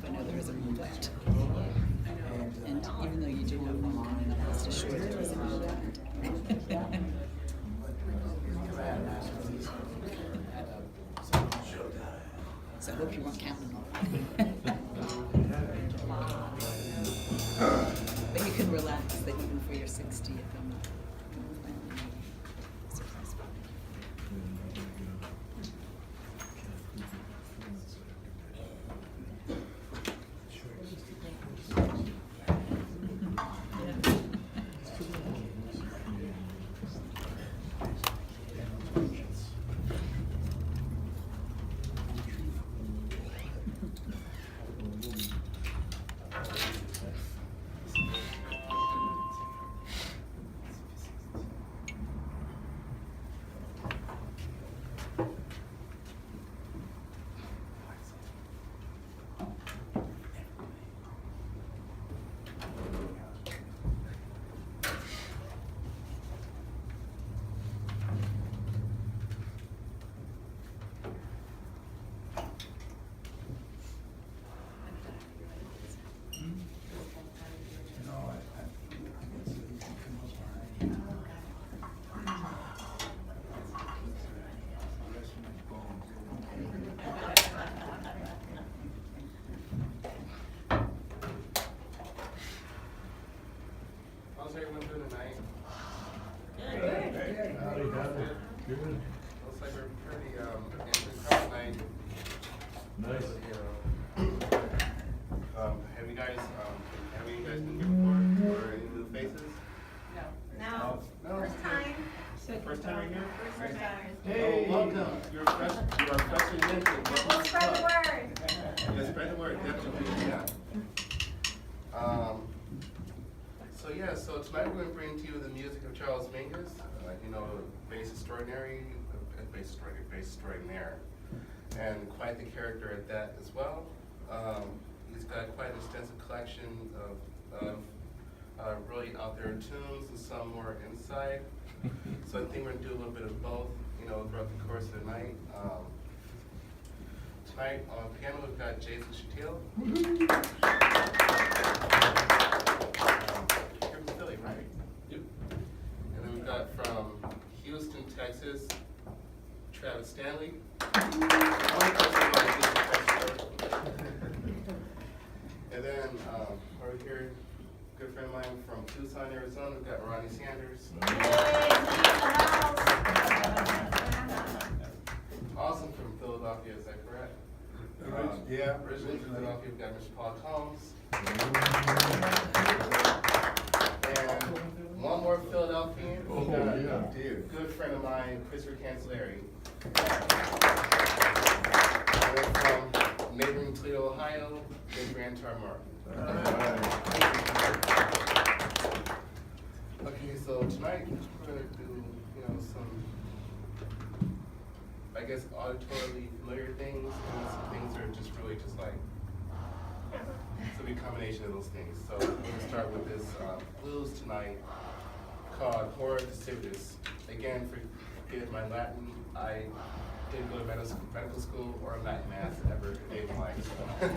I know there is a movement. And even though you do have one long and a past a short, it doesn't know that. So I hope you weren't counting on that. But you can relax that even for your 60th movement. Successful. How's everyone doing tonight? Good. Looks like we're pretty into crowd tonight. Nice. Have you guys been here before? Or any new faces? No. No. First time. First time you're here? First time. Hey, welcome. You're freshly minted. We'll spread the word. Yeah, spread the word, definitely, yeah. So tonight we're going to bring to you the music of Charles Mingus, bass extraordinaire, and quite the character at that as well. He's got quite an extensive collection of really out there tunes and some more inside. So I think we're going to do a little bit of both, throughout the course of the night. Tonight on piano we've got Jason Shatil. You're from Philly, right? Yep. And then we've got from Houston, Texas, Travis Stanley. And then over here, good friend of mine from Tucson, Arizona, we've got Ronnie Sanders. Awesome from Philadelphia, is that correct? Yeah. Originally from Philadelphia, we've got Mr. Paul Combs. And one more Philadelphian, we've got a good friend of mine, Christopher Cancelleri. And then from neighboring Toledo, Ohio, Big Grand Tarmar. Okay, so tonight we're going to do, some, I guess, auditorily familiar things, and some things that are just really just like, it's a big combination of those things. So we're going to start with this blues tonight called Hora Decivitas. Again, forgive my Latin, I didn't go to medical school or Latin math ever a day in my life. So.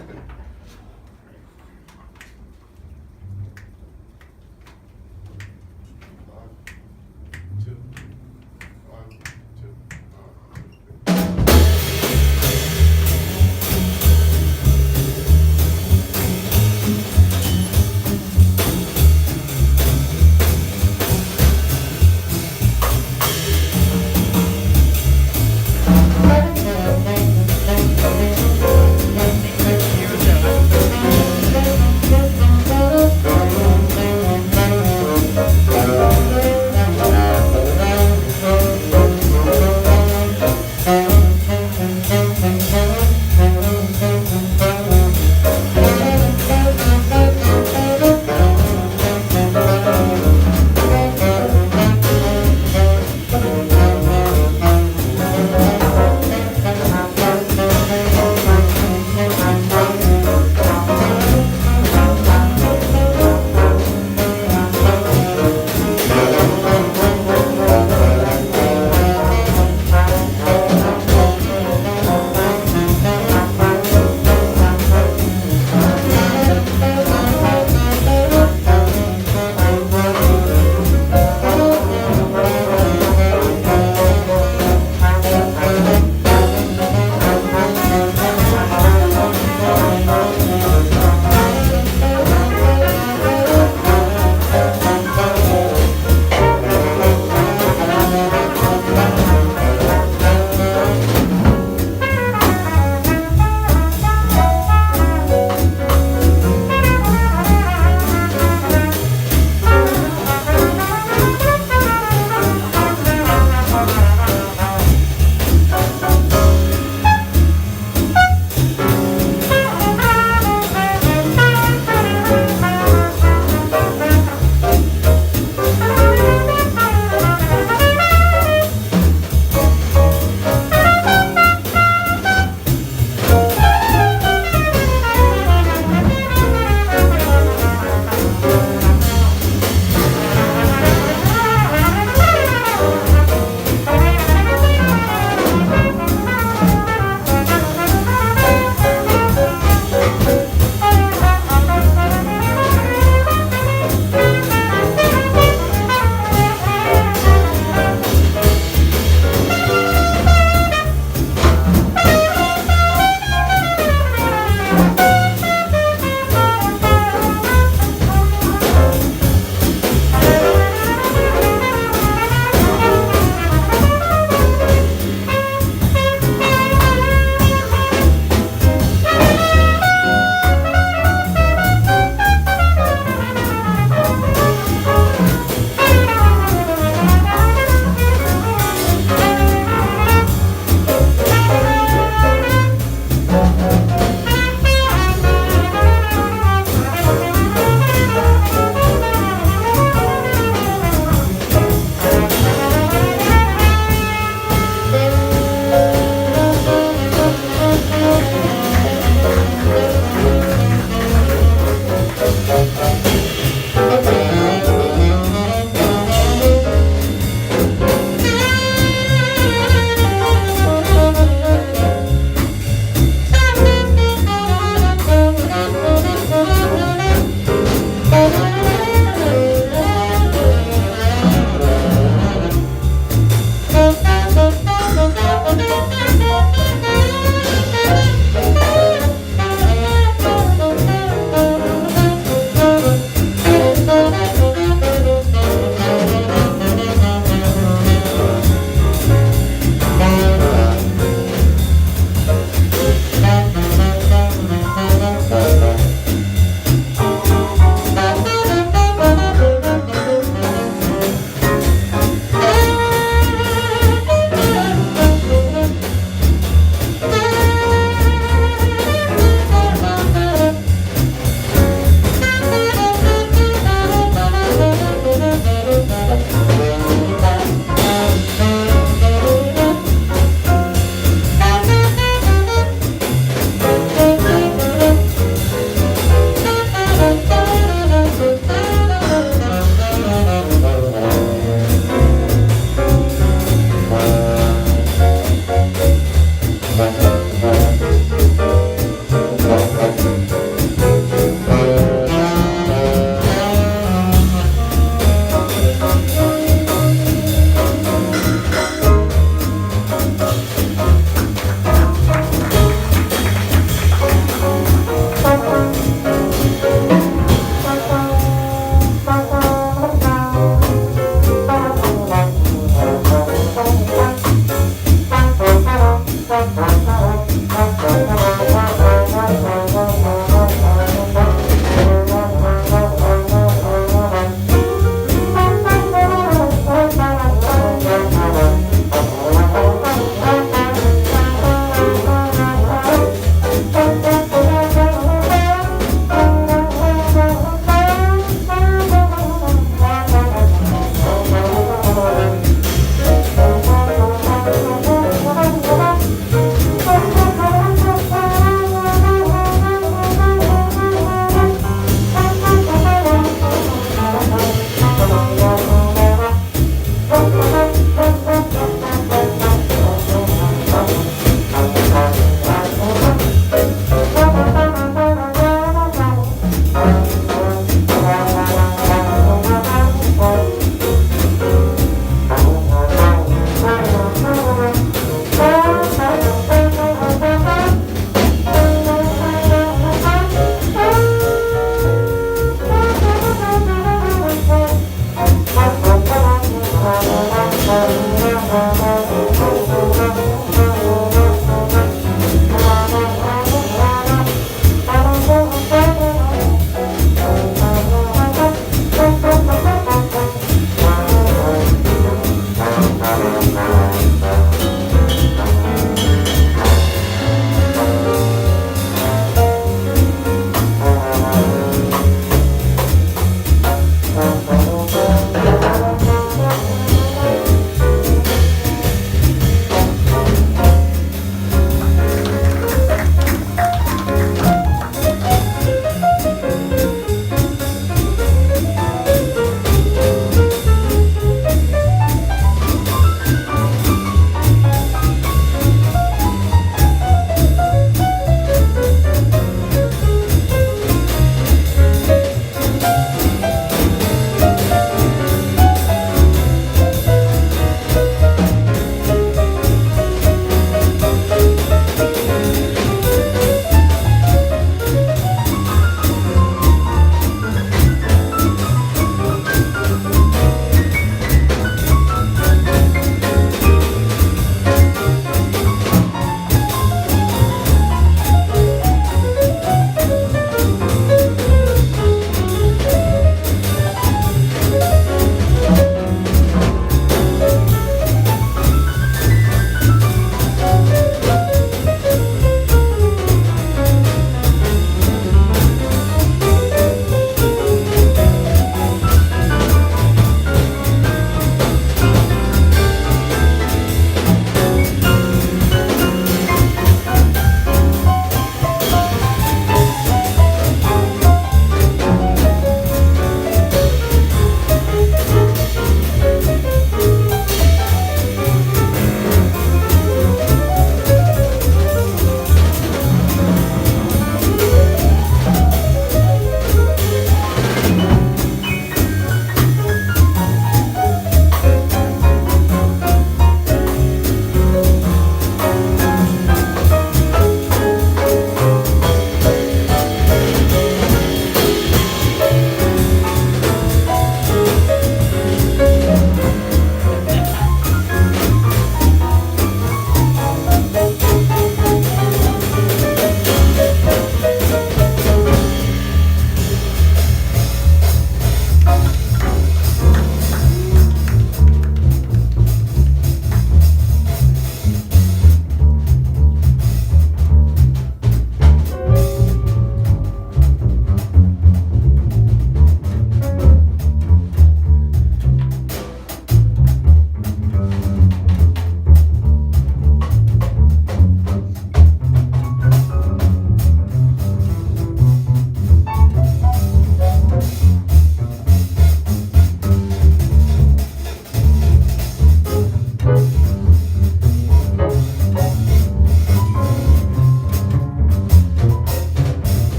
Thank you.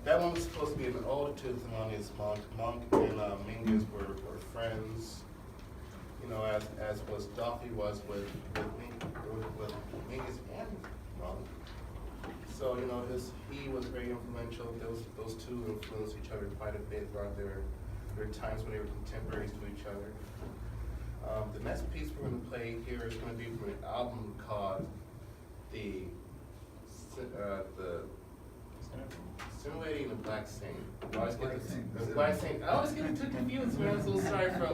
That one was supposed to be an ode to Thelonious Monk. Monk and Mingus were friends, you know, as was Duffy was with Mingus and Monk. So, you know, he was very influential. Those two influenced each other quite a bit throughout their times when they were contemporaries to each other. The next piece we're going to play here is going to be from an album called the Simulating the Black Saint. I always get the Black Saint. I always get it too confused, man. I'm so sorry for.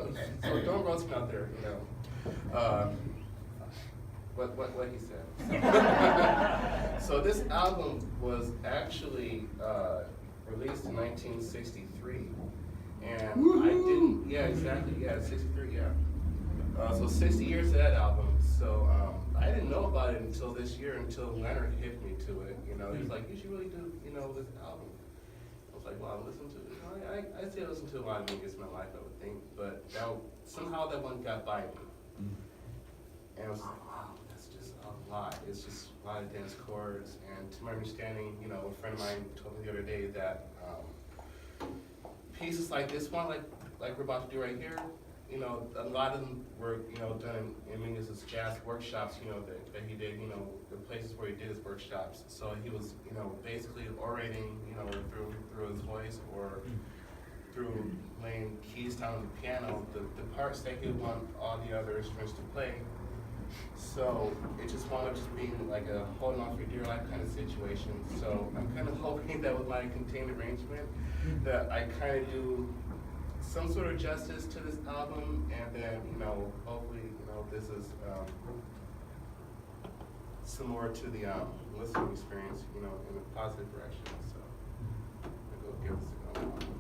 So don't roast me out there, you know. What he said. So this album was actually released in 1963, and Woo-hoo! I didn't. Yeah, exactly. Yeah, 63. Yeah. So 60 years to that album. So I didn't know about it until this year, until Leonard hit me to it. You know, he was like, "You should really do, you know, this album." I was like, "Well, I listen to it." You know, I still listen to a lot of Mingus in my life, I would think, but somehow that one got by me, and I was like, "Wow, that's just a lot. It's just a lot of dance chords." And to my understanding, you know, a friend of mine told me the other day that pieces like this one, like we're about to do right here. You know, a lot of them were, you know, done in Mingus's jazz workshops, you know, that he did, you know, the places where he did his workshops. So he was, you know, basically orating, you know, through his voice or through laying keys down on the piano, the parts that he would want all the other instruments to play. So it just wound up just being like a holding on for dear life kind of situation. So I'm kind of hoping that with my contained arrangement that I kind of do some sort of justice to this album, and then, you know, hopefully, you know, this is similar to the listening experience, you know, in a positive direction. So I'll go give this a go.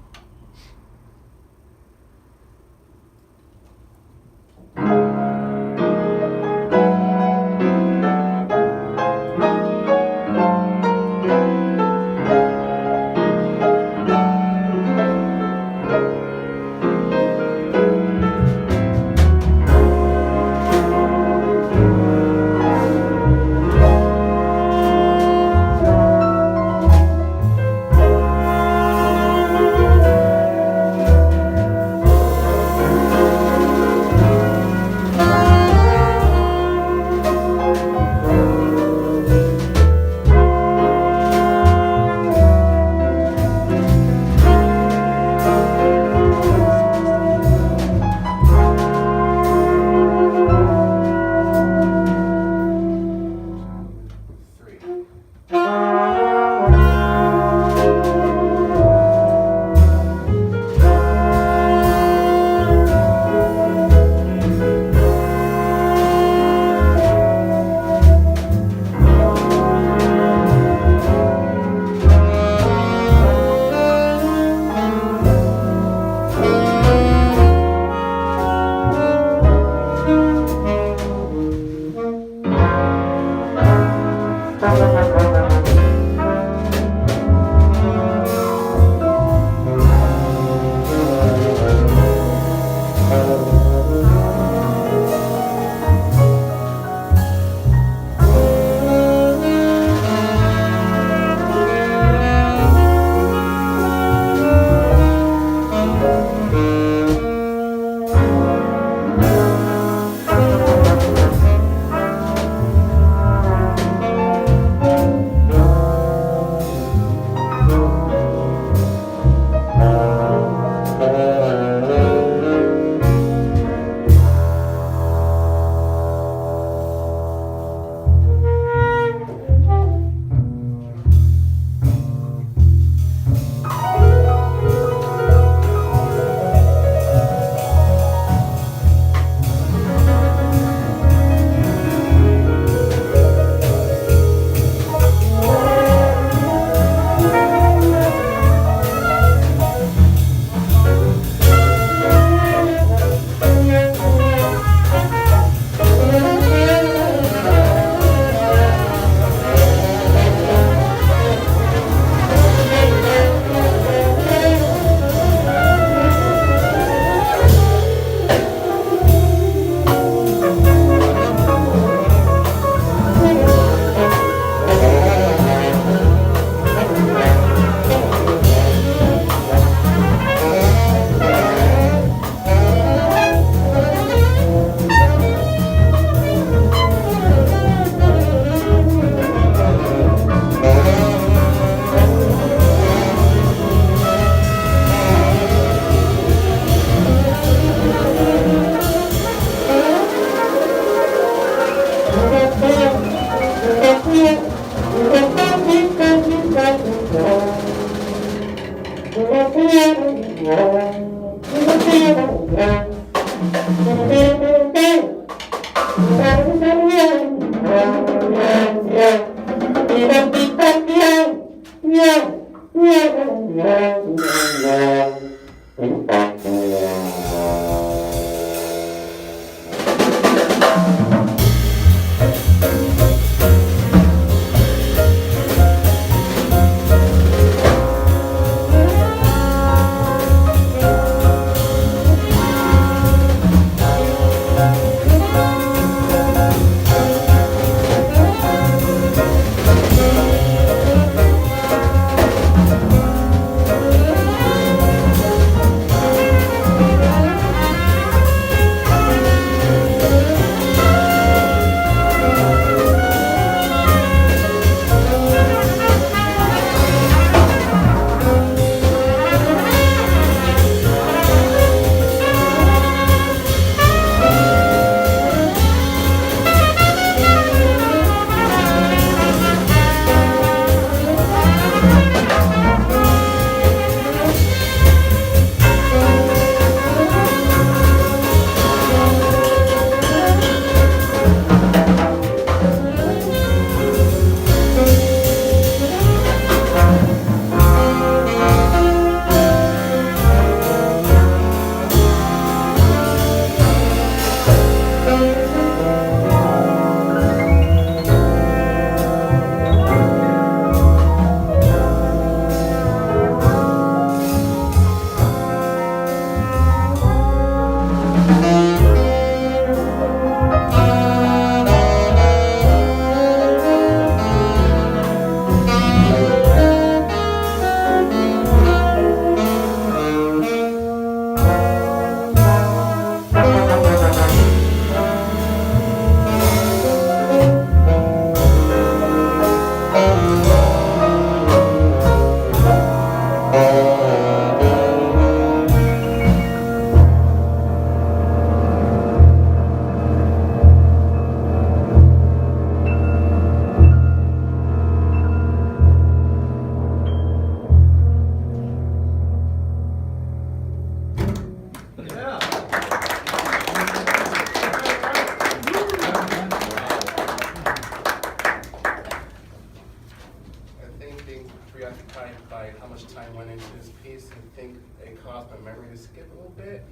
I think being preoccupied by how much time went into this piece, I think it caused my memory to skip a little bit.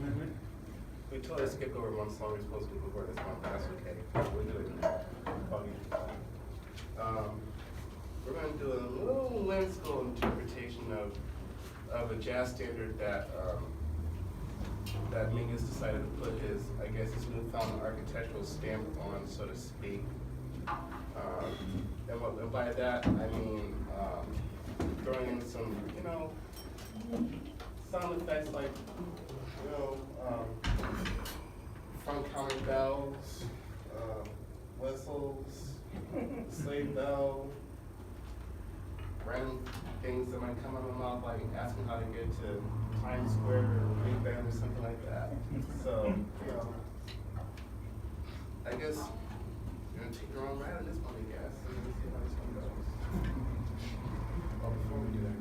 We totally skipped over one song we were supposed to do before this one, but that's okay. We'll do it now. We're going to do a little whimsical interpretation of a jazz standard that that Mingus decided to put his, I guess, his newfound architectural stamp on, so to speak. And by that, I mean throwing in some, sound effects like, front counting bells, whistles, sleigh bell, random things that might come out of my mouth, like asking how to get to Times Square or Big Ben or something like that. So, I guess you're gonna take your own ride on this one, I guess. And then see how this one goes. Well, before we do that,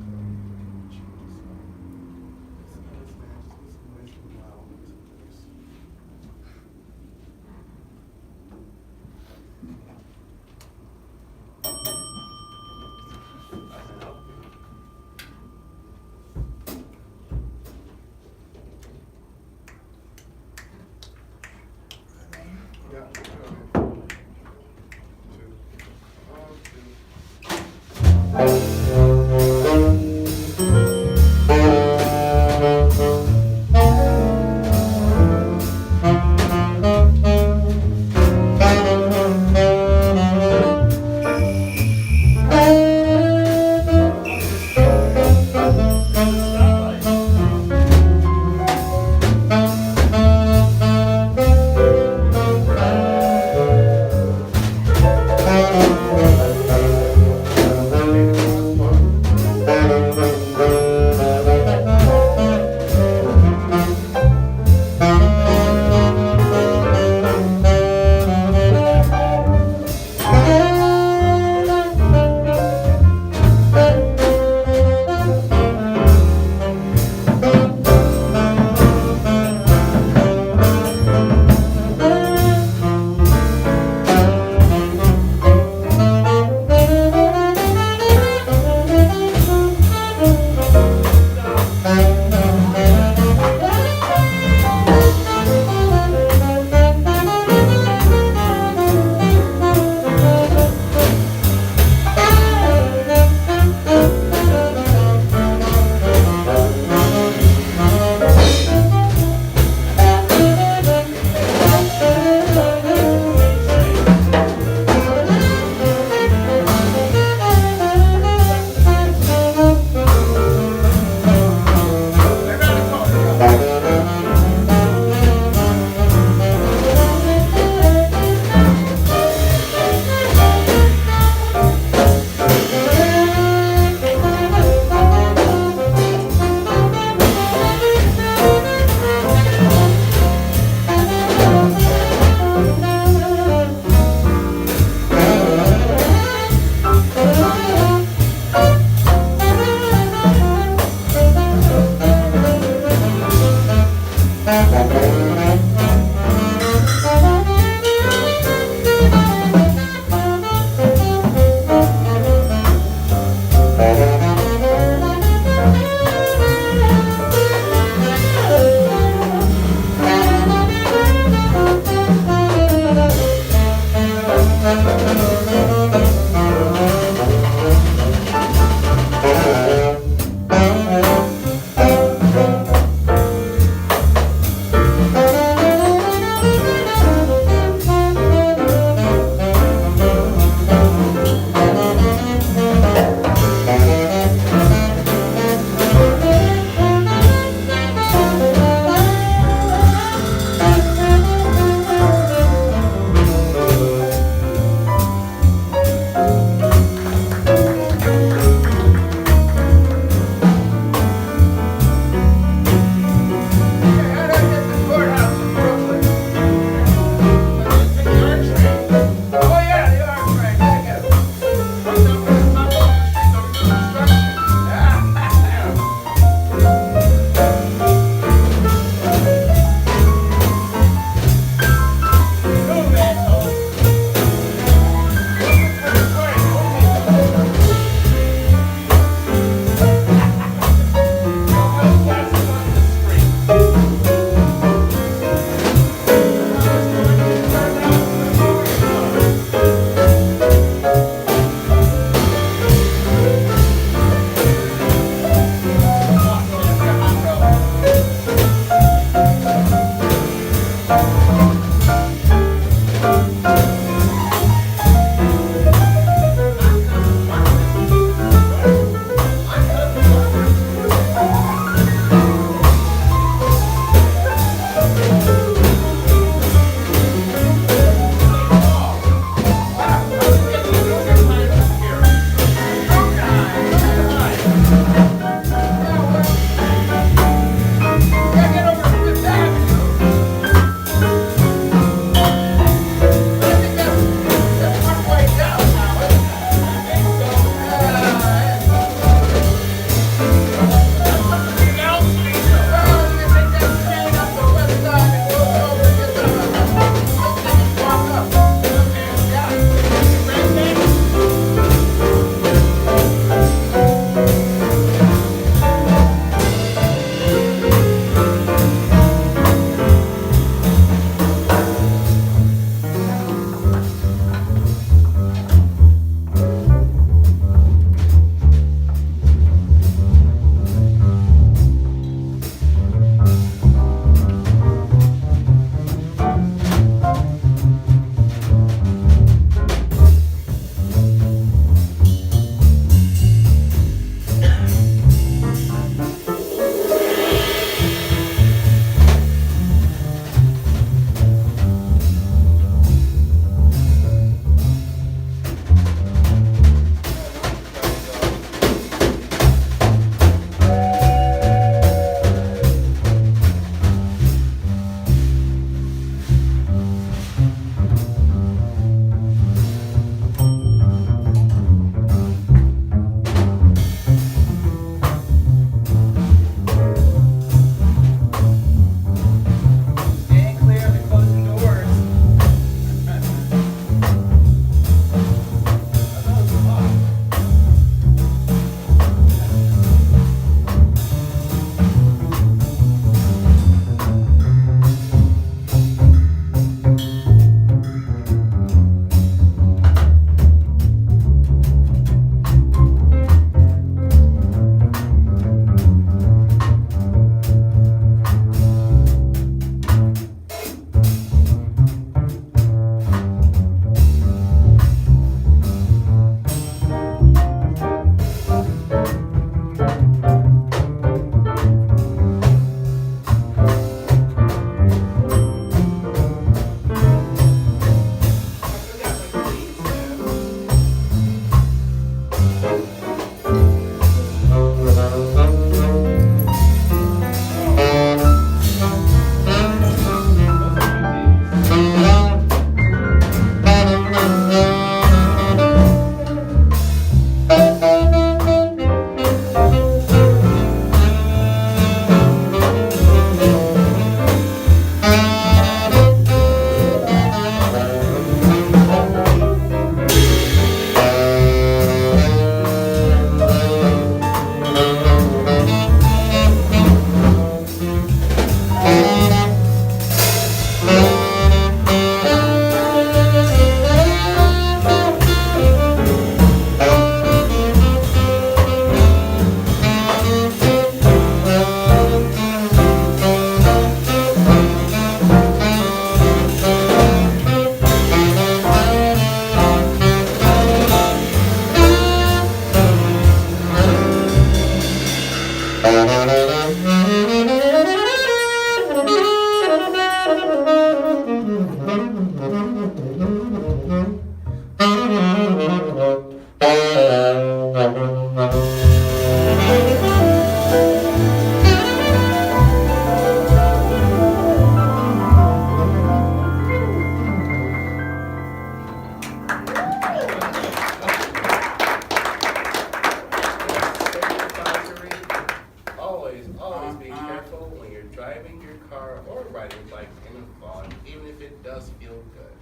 Always be careful when you're driving your car or riding a bike in the fog, even if it does feel good.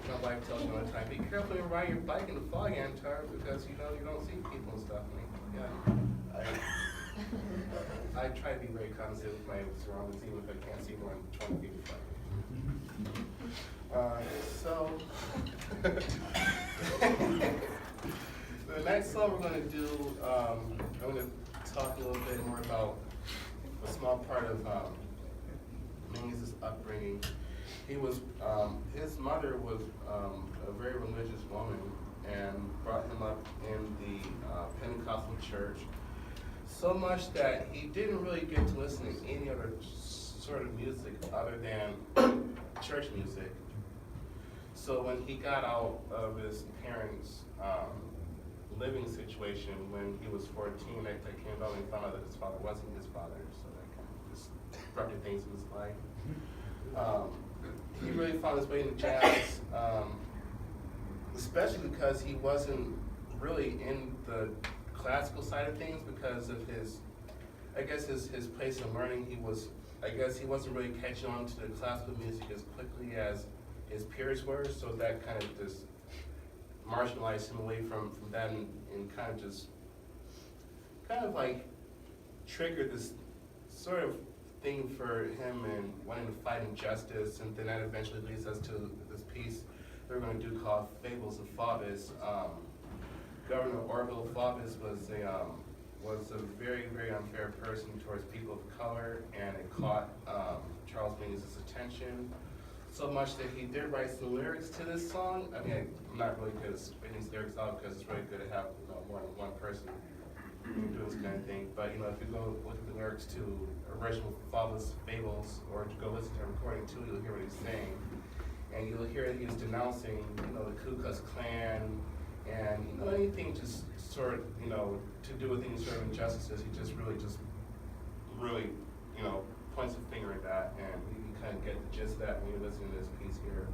My wife tells me all the time, be careful when you ride your bike in the fog, Antar, because you don't see people and stuff. I try to be very cognizant of my surroundings, even if I can't see more than 20 feet in front of me. The next song we're going to do, I'm going to talk a little bit more about a small part of Mingus' upbringing. He was, his mother was a very religious woman and brought him up in the Pentecostal church, so much that he didn't really get to listen to any other sort of music other than church music. So when he got out of his parents' living situation when he was 14, that came about and found out that his father wasn't his father, so that kind of just disrupted things in his life. He really found his way into jazz, especially because he wasn't really in the classical side of things because of his place in learning. He wasn't really catching on to the classical music as quickly as his peers were, so that kind of just marginalized him away from that and kind of like triggered this sort of thing for him and wanting to fight injustice, and then that eventually leads us to this piece that we're going to do called Fables of Faubus. Governor Orville Faubus was a very, very unfair person towards people of color, and it caught Charles Mingus' attention so much that he did write some lyrics to this song. I mean, I'm not really good at spitting these lyrics out because it's really good to have more than one person doing this kind of thing. But if you go look at the lyrics to original Faubus Fables, or to go listen to a recording too, you'll hear what he's saying, and you'll hear that he's denouncing the Ku Klux Klan and anything just sort of to do with any sort of injustices. He just really points a finger at that, and you can kind of get the gist of that when you're listening to this piece here.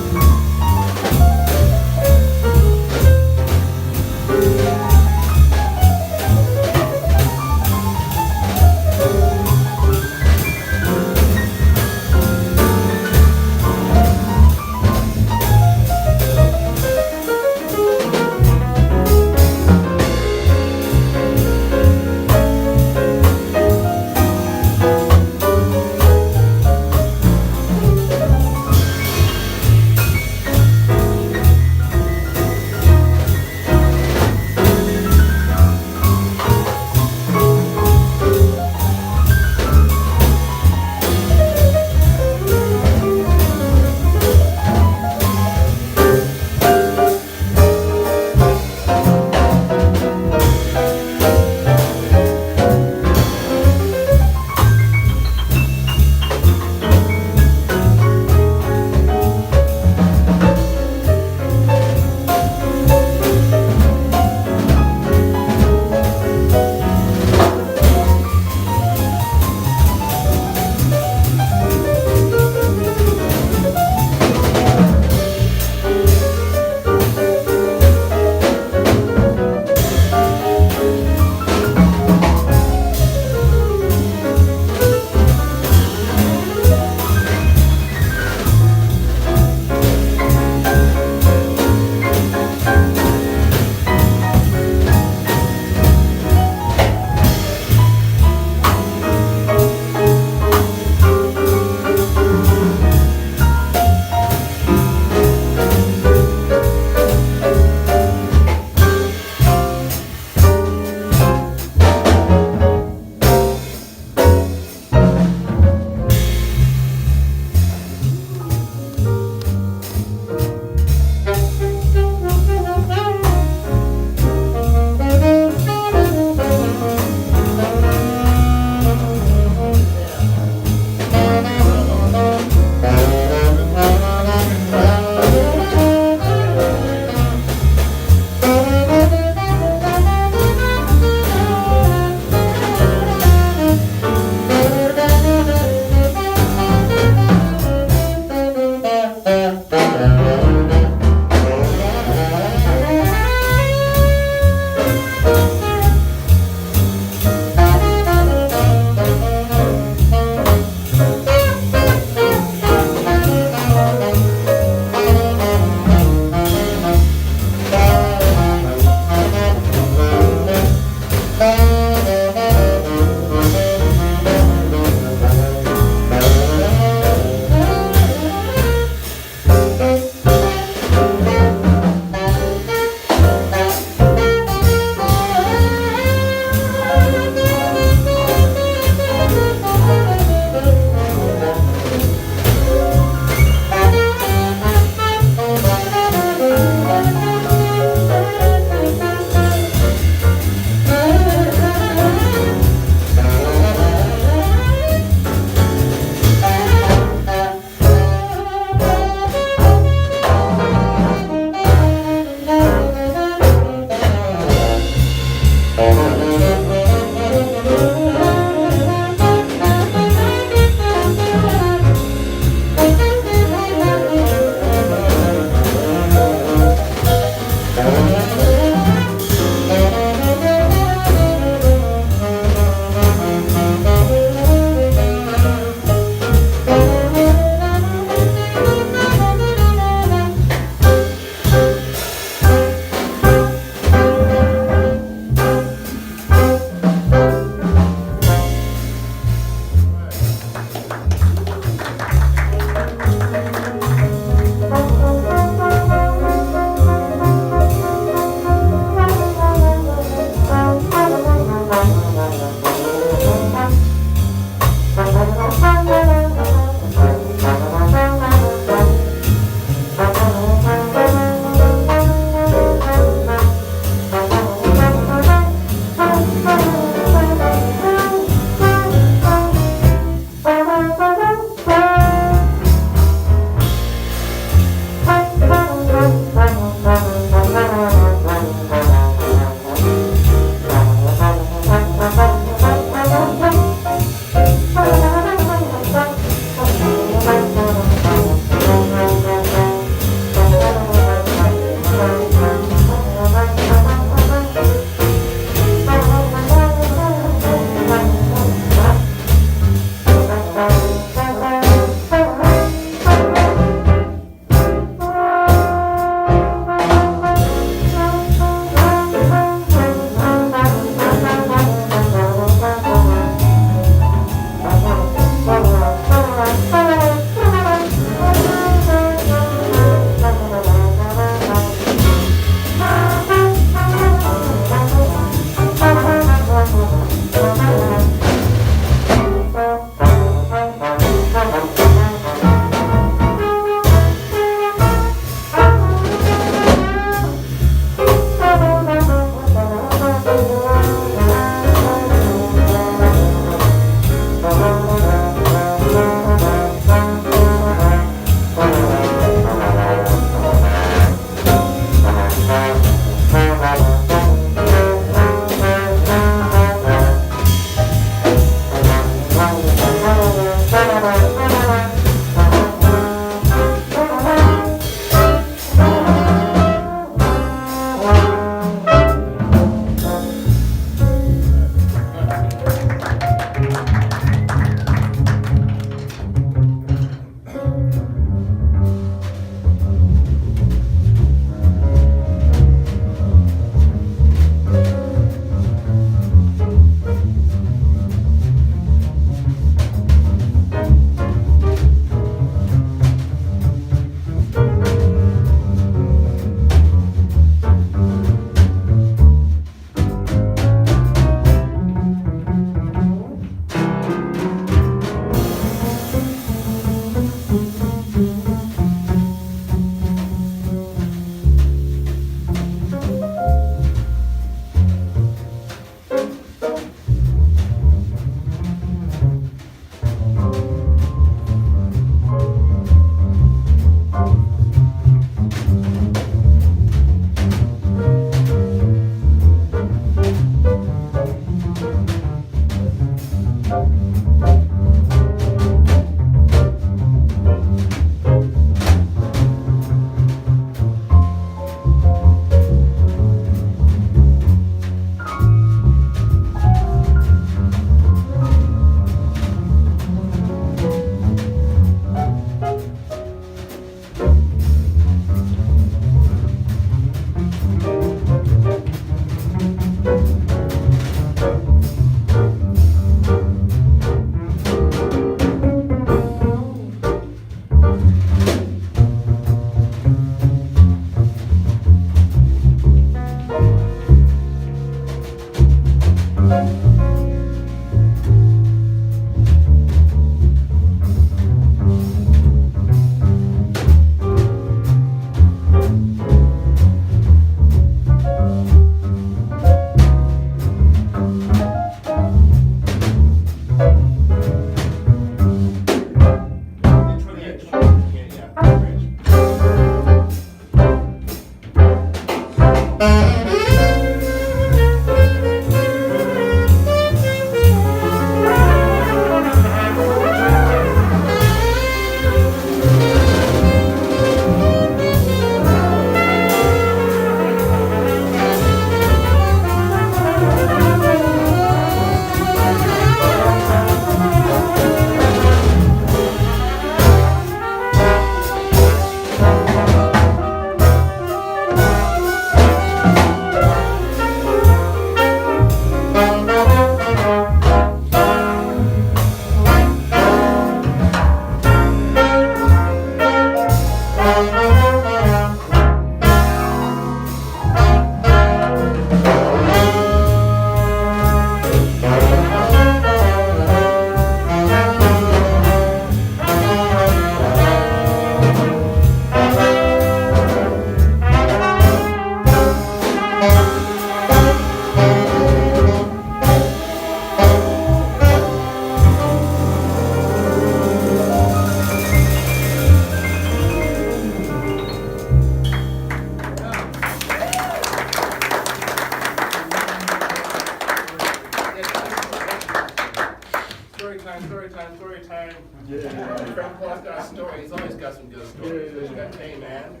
Story time. Yeah. Frank Paul's got a story. He's always got some good stories. What you got to say, man?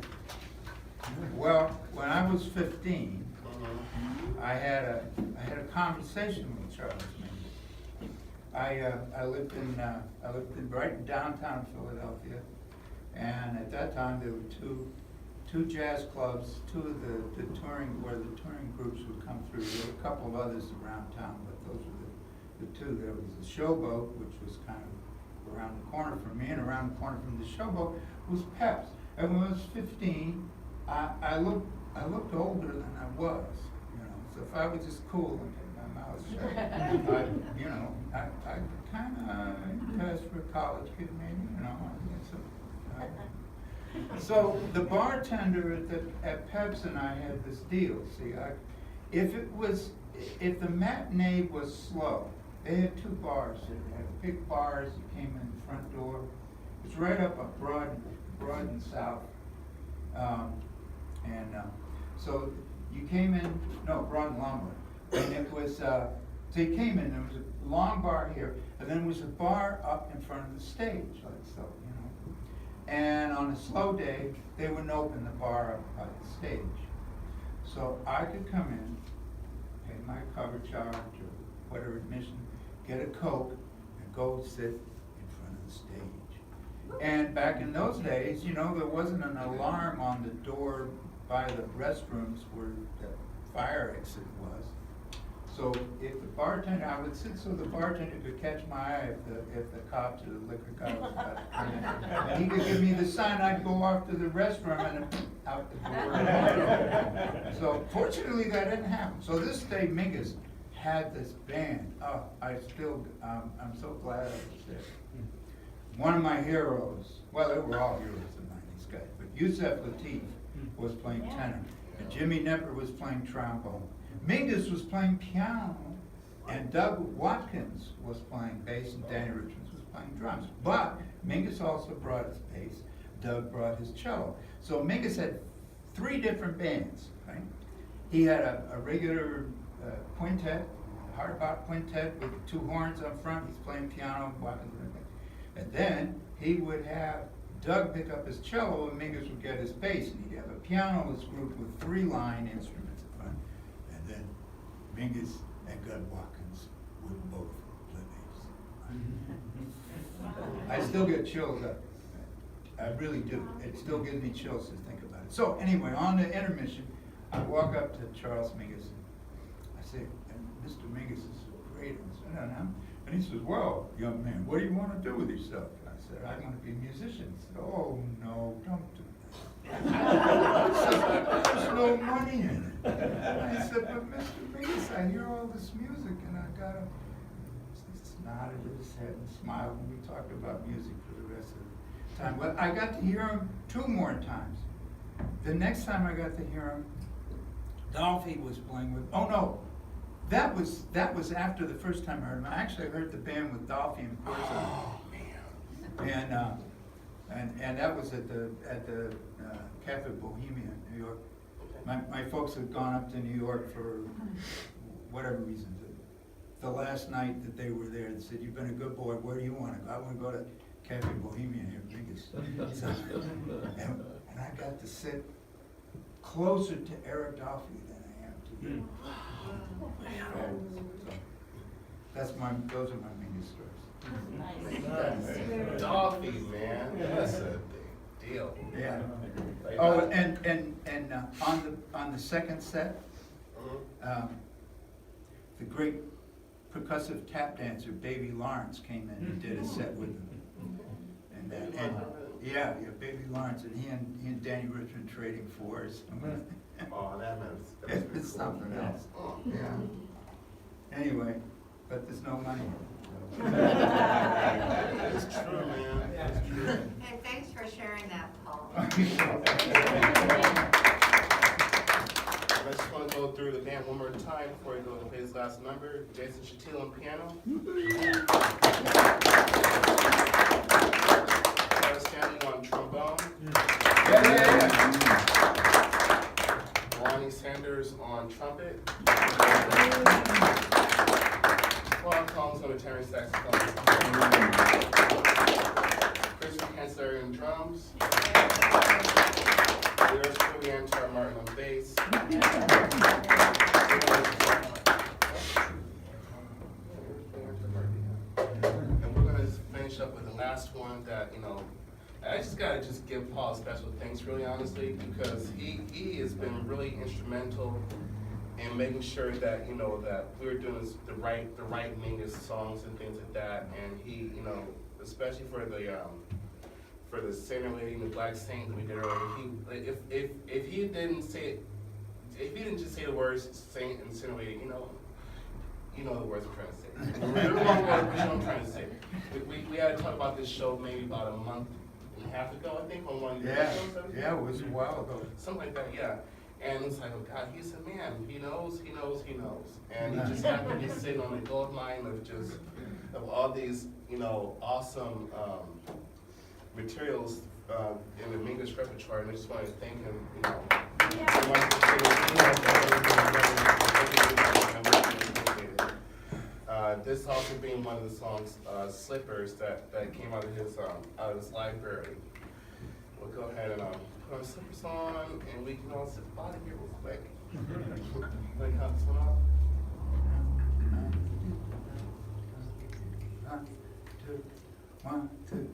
Well, when I was 15, I had a conversation with Charles Mingus. I lived in right in downtown Philadelphia, and at that time there were two jazz clubs, two of the touring where the touring groups would come through. There were a couple of others around town, but those were the two. There was the Showboat, which was kind of around the corner from me, and around the corner from the Showboat was Pep's. And when I was 15, I looked older than I was, you know. So if I was just cool and kept my mouth shut, I kind of passed for a college kid, maybe, you know. So the bartender at Pep's and I had this deal. See, if the matinee was slow, they had two bars. They had big bars. You came in the front door. It was right up on Broad and South. So you came in, no, Broad and Lombard. And it was, so you came in, there was a long bar here, and then there was a bar up in front of the stage, like so, you know. And on a slow day, they wouldn't open the bar up by the stage. So I could come in, pay my cover charge or whatever admission, get a Coke, and go sit in front of the stage. And back in those days, you know, there wasn't an alarm on the door by the restrooms where the fire exit was. So if the bartender, I would sit so the bartender could catch my eye if the cops or the liquor guy was about to come in. And he could give me the sign, I'd go off to the restroom and out the door. So fortunately that didn't happen. So this day Mingus had this band. Oh, I'm so glad I was there. One of my heroes, well, they were all heroes of mine, these guys, but Yusef Lateef was playing tenor, and Jimmy Nepper was playing trombone. Mingus was playing piano, and Doug Watkins was playing bass, and Danny Richards was playing drums. But Mingus also brought his bass, Doug brought his cello. So Mingus had three different bands, right? He had a regular quintet, a hardbop quintet with two horns up front. He's playing piano, Watkins, and then he would have Doug pick up his cello and Mingus would get his bass, and he'd have a pianist group with three-line instruments up front, and then Mingus and Doug Watkins would both play bass. I still get chills up. I really do. It still gives me chills to think about it. So anyway, on the intermission, I walk up to Charles Mingus and I say, Mr. Mingus is great. I said, and he says, well, young man, what do you want to do with yourself? And I said, I want to be a musician. He said, oh, no, don't do that. There's no money in it. I said, but Mr. Mingus, I hear all this music and I gotta, he just nodded his head and smiled and we talked about music for the rest of the time. But I got to hear him 2 more times. The next time I got to hear him, Dolphy was playing with, oh no, that was after the first time I heard him. I actually heard the band with Dolphy in person. Oh, man. And that was at the Cafe Bohemia in New York. My folks had gone up to New York for whatever reason. The last night that they were there, they said, "You've been a good boy. Where do you want to go?" "I want to go to Cafe Bohemia here, Mingus." So, and I got to sit closer to Eric Dolphy than I am to you. So those are my Mingus stories. Dolphy, man, that's a big deal. Yeah. Like, Oh, and on the second set, the great percussive tap dancer Baby Lawrence came in and did a set with him. Yeah, Baby Lawrence, and he and Danny Richmond trading fours. Oh, that means It's something else. Yeah. Anyway, but there's no money. It's true, man. It's true. Hey, thanks for sharing that, Paul. I just want to go through the band one more time before we go to play his last number. Jason Shatil on piano. Travis Stanley on trombone. Yeah. Lonnie Sanders on trumpet. Ron Collins on the tenor saxophone. Christian Hensler on drums. There's Julianne Tara Martin on bass. And we're gonna finish up with the last one that, I just gotta give Paul special thanks, really honestly, because he has been really instrumental in making sure that, that we were doing the right Mingus songs and things like that. And he, especially for the Saint Lady and the Black Saint that we did earlier, if he didn't say it, if he didn't just say the words Saint and Saint Lady, you know the words I'm trying to say. They're the wrong words, but you know what I'm trying to say. We had to talk about this show maybe about a month and a half ago, I think, on one of your shows. Yeah, it was a while ago. Something like that, yeah. And it's like, oh God, he's a man. He knows. And he just happened to be sitting on a gold mine of all these, awesome materials in the Mingus repertoire. And I just want to thank him, this also being one of the songs, Slippers, that came out of his library. We'll go ahead and put our slippers on, and we can all sit out of here real quick. Like, count this one off. 1, 2, 1, 2.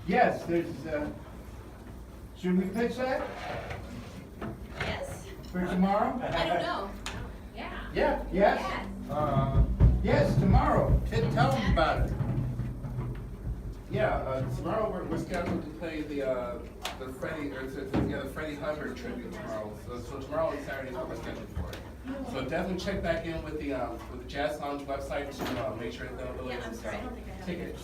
Yes, there's, should we pitch that Yes. for tomorrow? I don't know. Yeah. Yeah. Yes? Yes, tomorrow. Tell them about it. Yeah, tomorrow we're scheduled to play the Freddie Hubbard tribute tomorrow. So tomorrow and Saturday is what we're scheduled for. So definitely check back in with the Jazz Lounge website to make sure that availability Yeah, I'm is sorry, I don't think I- tickets.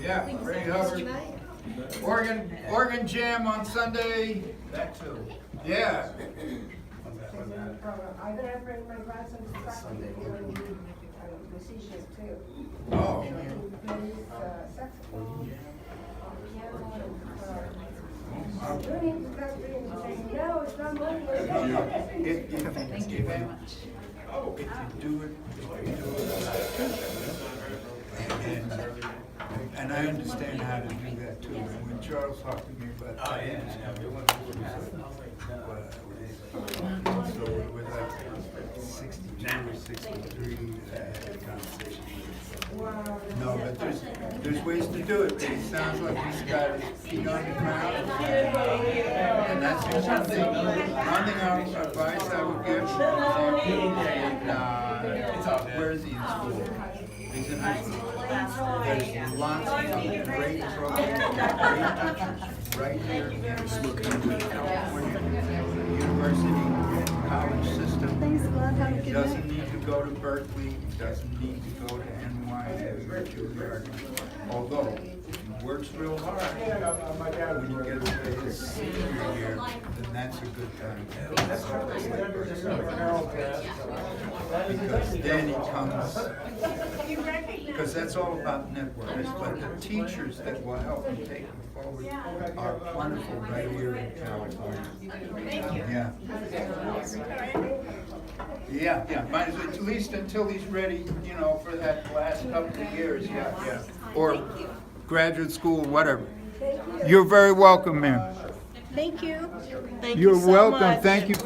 Yeah, Freddie Hubbard. Organ Jam on Sunday. That too. Yeah. I'm gonna bring my grandson's saxophone, musician too. Oh. So he plays saxophone, piano, and doing stuff, saying, no, it's not money. Thank you very much. If you do it, and I understand how to do that too. And when Charles talked to me about that. Oh, yeah. So it was like 62 or 63, conversation. No, but there's ways to do it. It sounds like he's got his feet on the ground. And that's the one thing our advice I would give. Where is he in school? He's in high school. There's lots of great programs, great teachers right here in California University and college system. He doesn't need to go to Berkeley, he doesn't need to go to NYU or Juilliard. Although, he works real hard. When you get to his senior year, then that's a good time. Because then he comes, because that's all about networks, but the teachers that will help him take him forward are plentiful right here in California. Yeah. Yeah, might as well, at least until he's ready, for that last couple of years, yeah. Or graduate school, whatever. You're very welcome, ma'am. Thank you. You're welcome, thank you